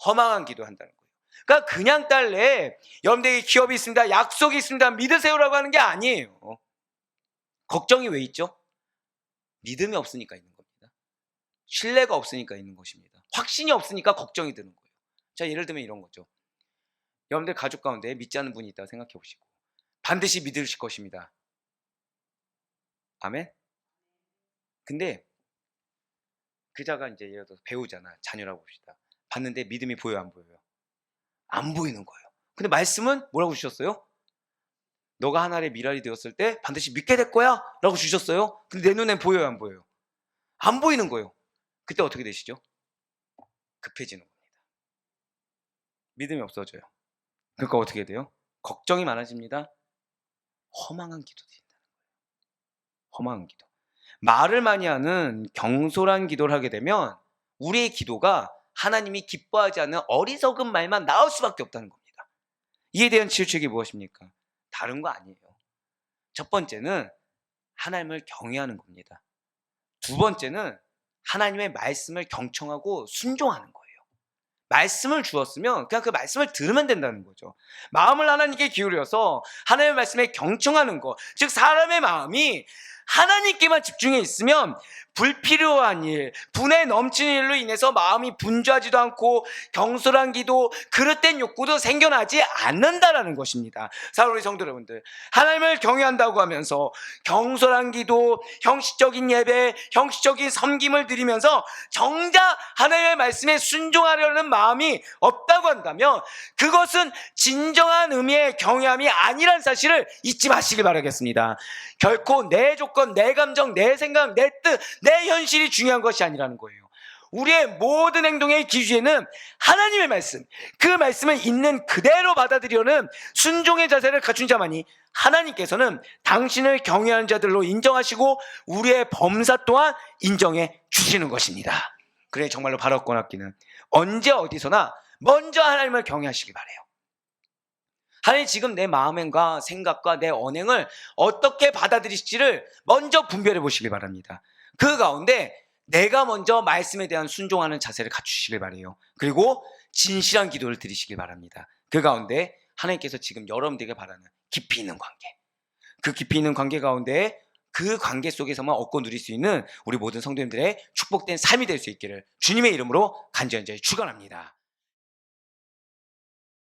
한다는 거예요. 그러니까 그냥 딸래 여러분들에게 기업이 있습니다, 약속이 있습니다, 믿으세요라고 하는 게 아니에요. 걱정이 왜 있죠? 믿음이 없으니까 있는 겁니다. 신뢰가 없으니까 있는 것입니다. 확신이 없으니까 걱정이 드는 거예요. 자, 예를 들면 이런 거죠. 여러분들 가족 가운데 믿지 않는 분이 있다고 생각해 보시고 반드시 믿으실 것입니다. 아멘? 근데 그자가 이제 예를 들어서 배우잖아, 자녀라고 봅시다. 봤는데 믿음이 보여요, 안 보여요? 안 보이는 거예요. 근데 말씀은 뭐라고 주셨어요? 너가 하나의 미랄이 되었을 때 반드시 믿게 될 거야 라고 주셨어요. 근데 내 눈엔 보여요, 안 보여요? 안 보이는 거예요. 그때 어떻게 되시죠? 급해지는 겁니다. 믿음이 없어져요. 그러니까 어떻게 돼요? 걱정이 많아집니다. 허망한 기도 드린다는 거예요. 허망한 기도. 말을 많이 하는 경솔한 기도를 하게 되면 우리의 기도가 하나님이 기뻐하지 않는 어리석은 말만 나올 수밖에 없다는 겁니다. 이에 대한 치유책이 무엇입니까? 다른 거 아니에요. 첫 번째는 하나님을 경외하는 겁니다. 두 번째는 하나님의 말씀을 경청하고 순종하는 거예요. 말씀을 주었으면 그냥 그 말씀을 들으면 된다는 거죠. 마음을 하나님께 기울여서 하나님의 말씀에 경청하는 것, 즉 사람의 마음이 하나님께만 집중해 있으면 불필요한 일, 분에 넘치는 일로 인해서 마음이 분주하지도 않고 경솔한 기도, 그릇된 욕구도 생겨나지 않는다라는 것입니다. 사랑하는 성도 여러분들, 하나님을 경외한다고 하면서 경솔한 기도, 형식적인 예배, 형식적인 섬김을 드리면서 정작 하나님의 말씀에 순종하려는 마음이 없다고 한다면 그것은 진정한 의미의 경외함이 아니란 사실을 잊지 마시길 바라겠습니다. 결코 내 조건, 내 감정, 내 생각, 내 뜻, 내 현실이 중요한 것이 아니라는 거예요. 우리의 모든 행동의 기준에는 하나님의 말씀, 그 말씀을 있는 그대로 받아들이려는 순종의 자세를 갖춘 자만이 하나님께서는 당신을 경외하는 자들로 인정하시고 우리의 범사 또한 인정해 주시는 것입니다. 그래, 정말로 바라고 낫기는 언제 어디서나 먼저 하나님을 경외하시기 바라요. 하나님 지금 내 마음과 생각과 내 언행을 어떻게 받아들이실지를 먼저 분별해 보시기 바랍니다. 그 가운데 내가 먼저 말씀에 대한 순종하는 자세를 갖추시길 바라요. 그리고 진실한 기도를 드리시길 바랍니다. 그 가운데 하나님께서 지금 여러분들에게 바라는 깊이 있는 관계, 그 깊이 있는 관계 가운데 그 관계 속에서만 얻고 누릴 수 있는 우리 모든 성도님들의 축복된 삶이 될 수 있기를 주님의 이름으로 간절히 축원합니다.